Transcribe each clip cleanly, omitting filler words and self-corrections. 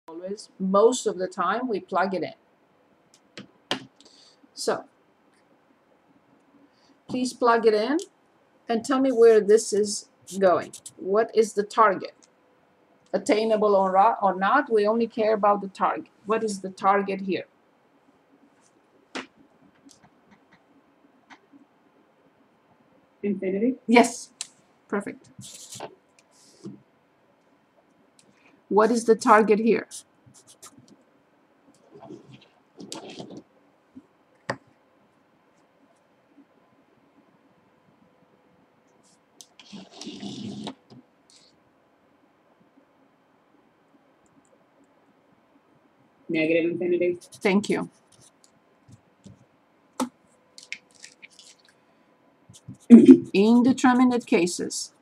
always, most of the time, we plug it in. So, please plug it in and tell me where this is going. What is the target? Attainable or not, we only care about the target. What is the target here? Infinity? Yes, perfect. What is the target here? Negative infinity? Thank you. Indeterminate cases.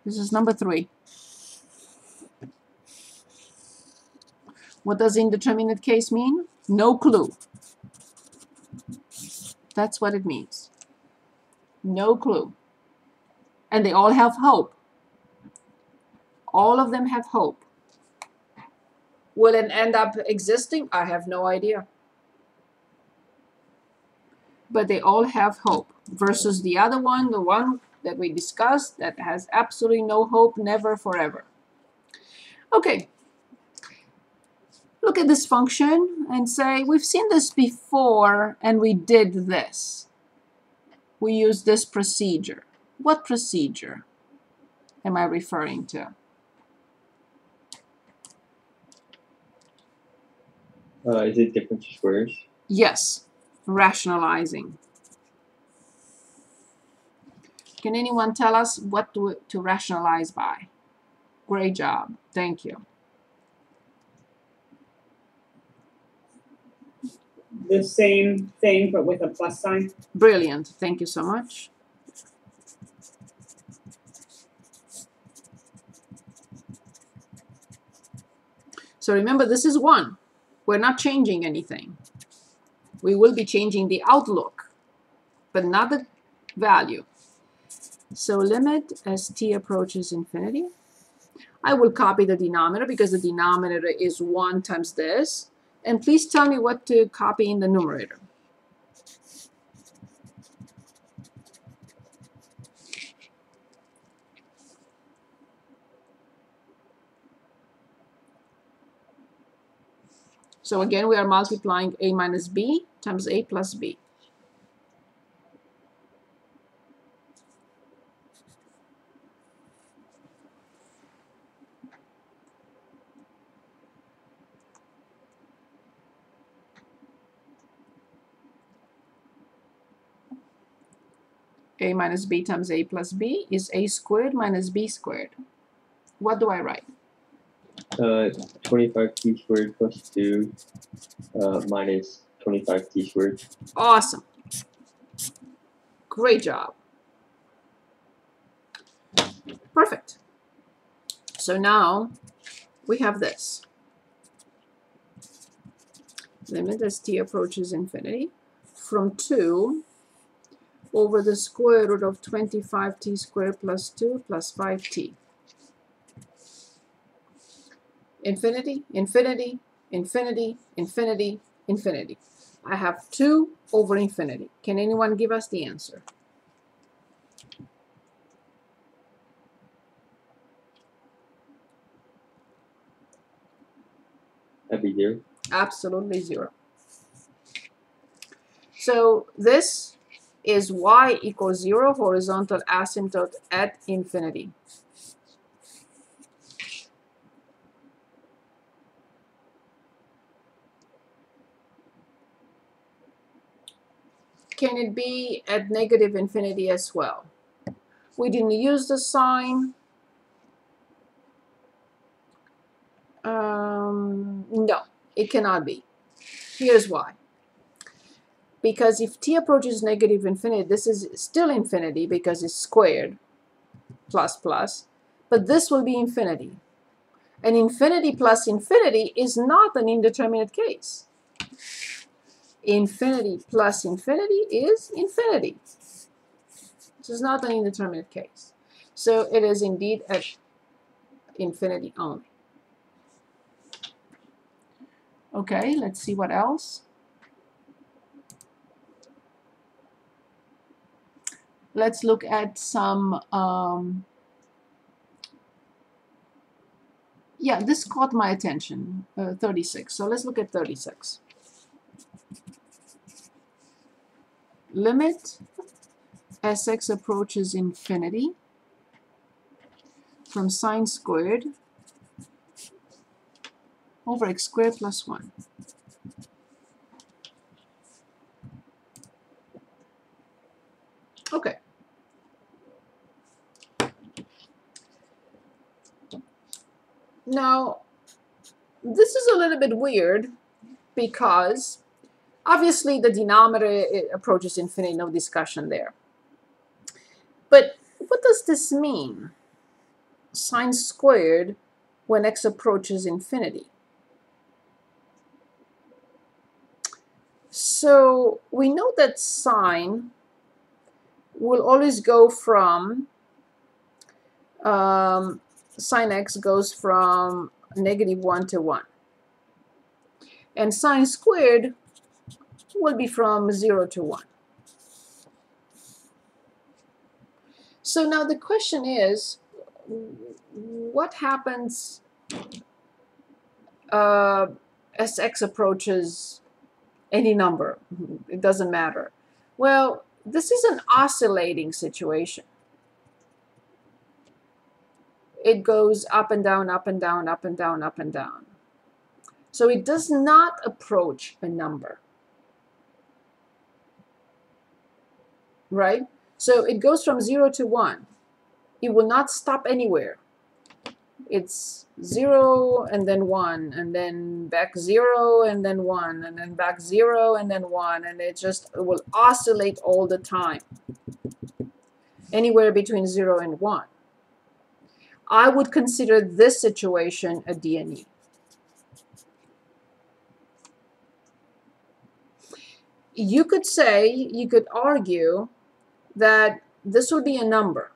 This is number 3. What does indeterminate case mean? No clue. That's what it means. No clue. And they all have hope. All of them have hope. Will it end up existing? I have no idea. But they all have hope. Versus the other one, the one that we discussed, that has absolutely no hope, never, forever. Okay. Look at this function and say, we've seen this before and we did this. We used this procedure. What procedure am I referring to? Is it difference of squares? Yes, rationalizing. Can anyone tell us what to rationalize by? Great job. Thank you. The same thing, but with a plus sign? Brilliant. Thank you so much. So remember, this is 1. We're not changing anything. We will be changing the outlook, but not the value. So limit as t approaches infinity. I will copy the denominator because the denominator is 1 times this. And please tell me what to copy in the numerator. So again, we are multiplying a minus b times a plus b. A minus b times a plus b is a squared minus b squared. What do I write? 25t squared plus 2 minus 25t squared. Awesome. Great job. Perfect. So now we have this. Limit as t approaches infinity from 2 over the square root of 25t squared plus 2 plus 5t. Infinity, infinity, infinity, infinity, infinity. I have 2 over infinity. Can anyone give us the answer? That'd be 0. Absolutely 0. So this is y equals 0, horizontal asymptote at infinity. Can it be at negative infinity as well? We didn't use the sign. No, it cannot be. Here's why. Because if t approaches negative infinity, this is still infinity because it's squared, plus plus, but this will be infinity. And infinity plus infinity is not an indeterminate case. Infinity plus infinity is infinity. This is not an indeterminate case. So it is indeed at infinity only. Okay, let's see what else. Let's look at some, yeah, this caught my attention, 36. So let's look at 36. Limit as x approaches infinity from sine squared over x squared plus 1. Okay. Now, this is a little bit weird because obviously the denominator approaches infinity, no discussion there. But what does this mean? Sine squared when x approaches infinity. So we know that sine will always go from, sine x goes from -1 to 1. And sine squared will be from 0 to 1. So now the question is, what happens as x approaches any number? It doesn't matter. Well, this is an oscillating situation. It goes up and down, up and down, up and down, up and down. So it does not approach a number. Right? So it goes from 0 to 1. It will not stop anywhere. It's 0 and then 1 and then back 0 and then 1 and then back 0 and then 1, and it will oscillate all the time, anywhere between 0 and 1. I would consider this situation a DNE. You could say, you could argue that this will be a number.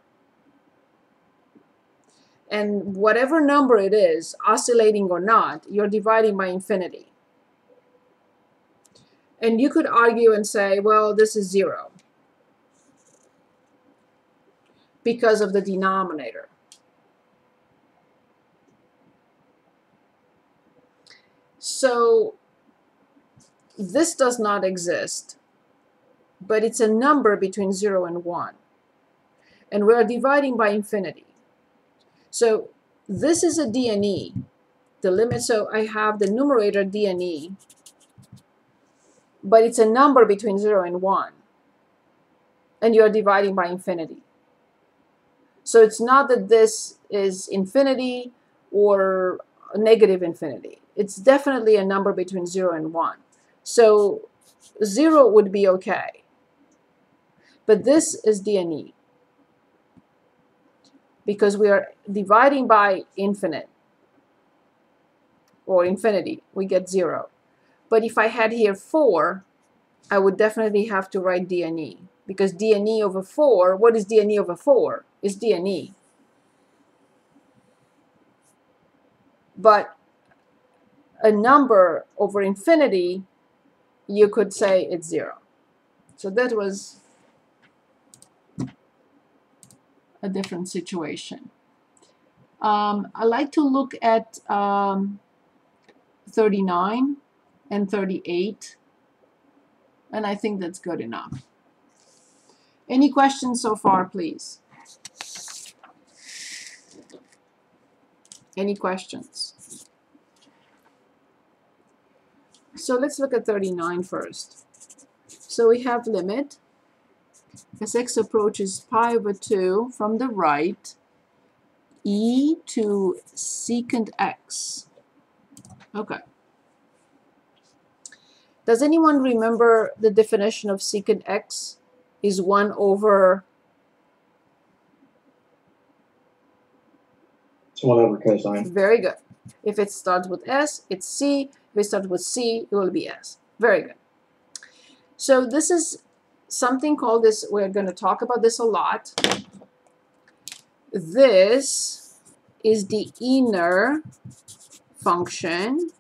And whatever number it is, oscillating or not, you're dividing by infinity. And you could argue and say, well, this is 0 because of the denominator. So this does not exist, but it's a number between 0 and 1. And we're dividing by infinity. So this is a DNE, the limit. So I have the numerator DNE, but it's a number between 0 and 1. And you're dividing by infinity. So it's not that this is infinity or negative infinity. It's definitely a number between 0 and 1. So 0 would be okay. But this is DNE because we are dividing by infinite or infinity. We get 0. But if I had here 4, I would definitely have to write DNE because DNE over 4, what is DNE over 4? Is DNE. But a number over infinity, you could say it's 0. So that was a different situation. I like to look at 39 and 38, and I think that's good enough. Any questions so far, please? Any questions? So let's look at 39 first. So we have limit as x approaches pi over 2 from the right, e to secant x. Okay. Does anyone remember the definition of secant x is 1 over? It's 1 over cosine. Very good. If it starts with s, it's c. If it starts with c, it will be s. Very good. So this is something called this, we're going to talk about this a lot. This is the inner function.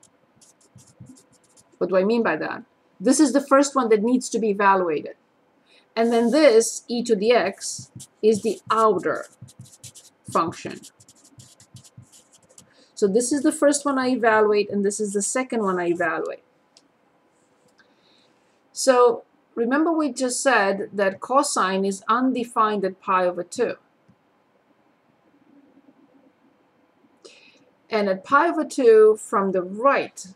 What do I mean by that? This is the first one that needs to be evaluated. And then this, e to the x, is the outer function. So this is the first one I evaluate, and this is the second one I evaluate. So remember we just said that cosine is undefined at pi over 2. And at pi over 2 from the right,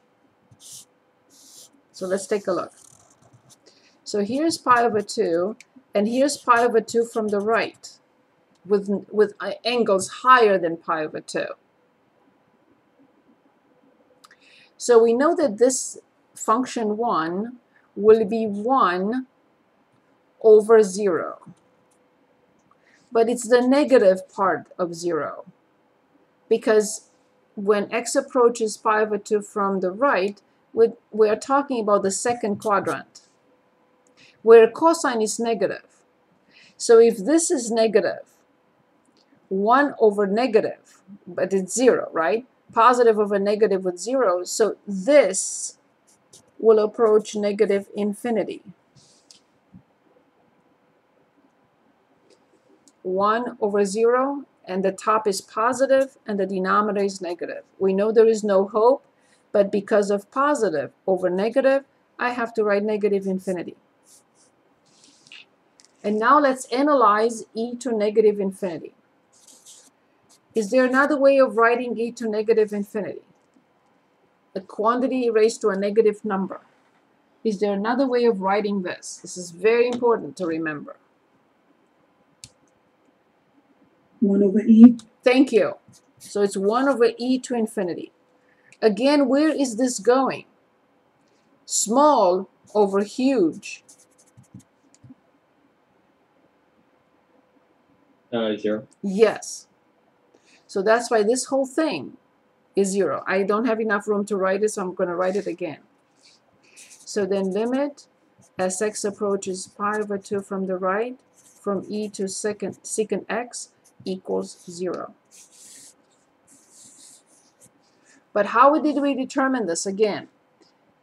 so let's take a look. So here's pi over 2, and here's pi over 2 from the right, with angles higher than pi over 2. So we know that this function 1 will be 1 over 0. But it's the negative part of 0. Because when x approaches pi over 2 from the right, we are talking about the second quadrant, where cosine is negative. So if this is negative, 1 over negative, but it's 0, right? Positive over negative with 0, so this will approach negative infinity. 1 over 0, and the top is positive, and the denominator is negative. We know there is no hope, but because of positive over negative, I have to write negative infinity. And now let's analyze e to negative infinity. Is there another way of writing e to negative infinity? A quantity raised to a negative number. Is there another way of writing this? This is very important to remember. 1 over e. Thank you. So it's 1 over e to infinity. Again, where is this going? Small over huge. 0. Yes. So that's why this whole thing is 0. I don't have enough room to write it, so I'm going to write it again. So then limit as x approaches pi over 2 from the right, from e to secant x equals 0. But how did we determine this? Again,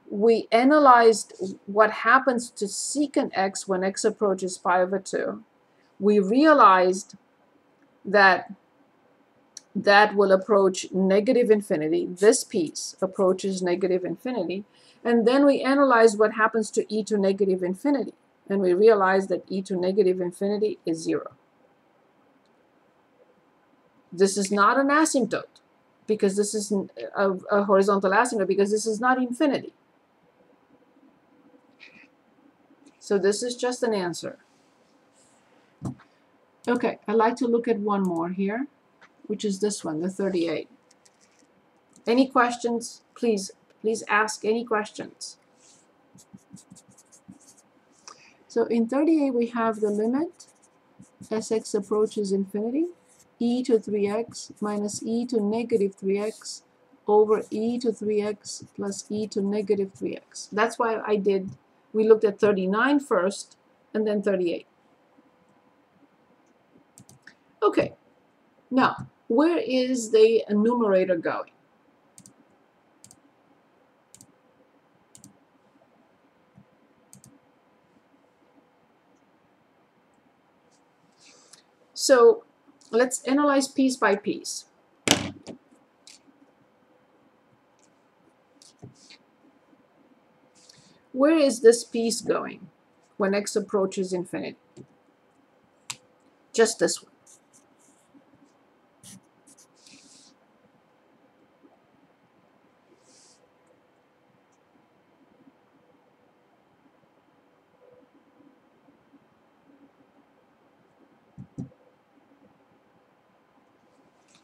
we analyzed what happens to secant x when x approaches pi over 2. We realized that that will approach negative infinity. This piece approaches negative infinity. And then we analyze what happens to e to negative infinity. And we realize that e to negative infinity is 0. This is not an asymptote, because this is a horizontal asymptote, because this is not infinity. So this is just an answer. Okay, I'd like to look at one more here, which is this one, the 38. Any questions? Please ask any questions. So in 38 we have the limit as x approaches infinity, e to 3x minus e to negative 3x over e to 3x plus e to negative 3x. That's why we looked at 39 first and then 38. Okay, now where is the numerator going? So let's analyze piece by piece. Where is this piece going when x approaches infinity? Just this one.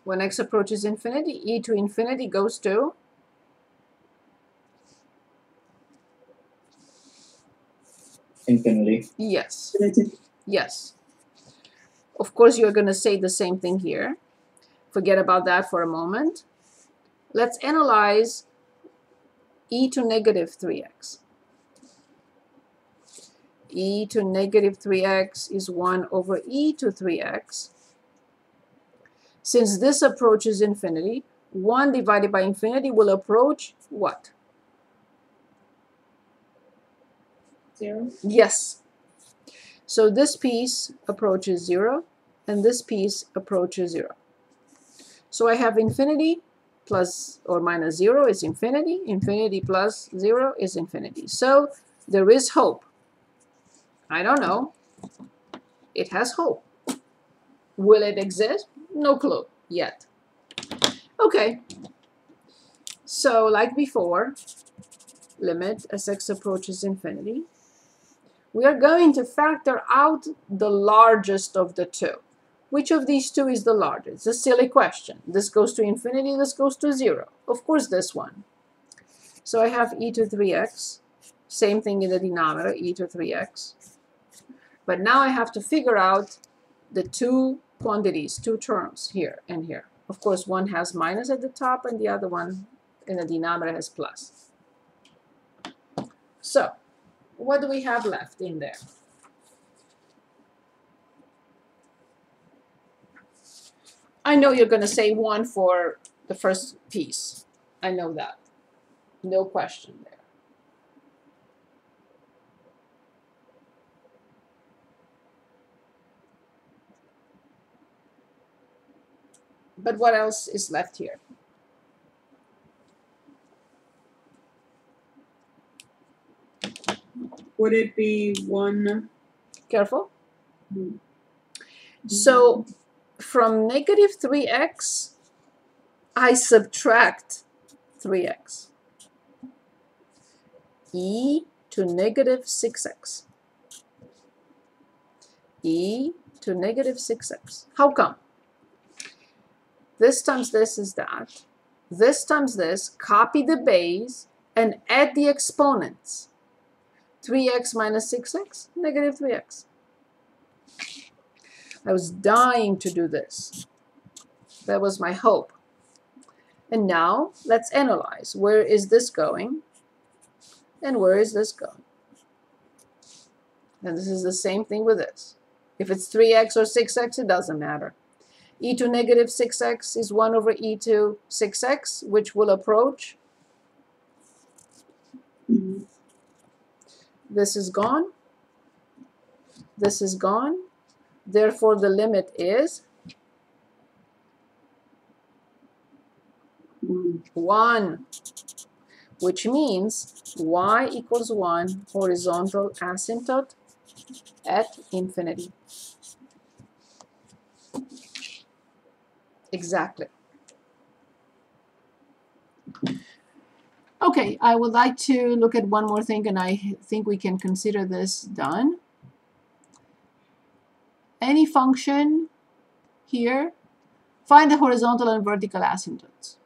When x approaches infinity, e to infinity goes to Infinity. yes. Yes. Of course, you're going to say the same thing here. Forget about that for a moment. Let's analyze e to negative 3x. e to negative 3x is 1 over e to 3x. Since this approaches infinity, 1 divided by infinity will approach what? 0. Yes. So this piece approaches 0, and this piece approaches 0. So I have infinity plus or minus 0 is infinity. Infinity plus 0 is infinity. So there is hope. I don't know. It has hope. Will it exist? No clue yet. Okay. So like before, limit as x approaches infinity. We are going to factor out the largest of the two. Which of these two is the largest? It's a silly question. This goes to infinity, this goes to 0. Of course this one. So I have e to 3x. Same thing in the denominator, e to 3x. But now I have to figure out the two quantities, two terms here and here. Of course, one has minus at the top and the other one in the denominator has plus. So, what do we have left in there? I know you're going to say 1 for the first piece. I know that. No question there. But what else is left here? Would it be 1? Careful. So from negative 3x, I subtract 3x. E to negative 6x. E to negative 6x. How come? This times this is that. This times this, copy the base, and add the exponents. 3x minus 6x, negative 3x. I was dying to do this. That was my hope. And now, let's analyze. Where is this going? And where is this going? And this is the same thing with this. If it's 3x or 6x, it doesn't matter. E to negative 6x is 1 over e to 6x, which will approach. This is gone. This is gone. Therefore, the limit is 1, which means y equals 1 horizontal asymptote at infinity. Exactly. Okay, I would like to look at one more thing, and I think we can consider this done. Any function here, find the horizontal and vertical asymptotes.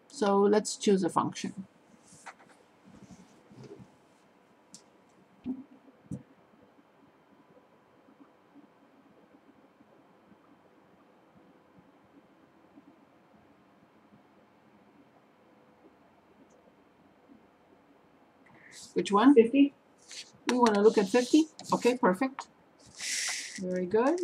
So let's choose a function. Which one? 50. We want to look at 50. Okay, perfect. Very good.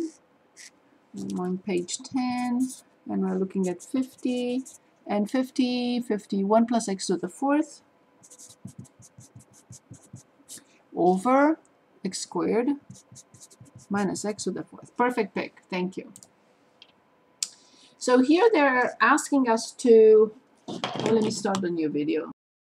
I'm on page 10, and we're looking at 50. And 50, 51 plus x to the 4th over x squared minus x to the 4th. Perfect pick. Thank you. So here they're asking us to, let me start a new video.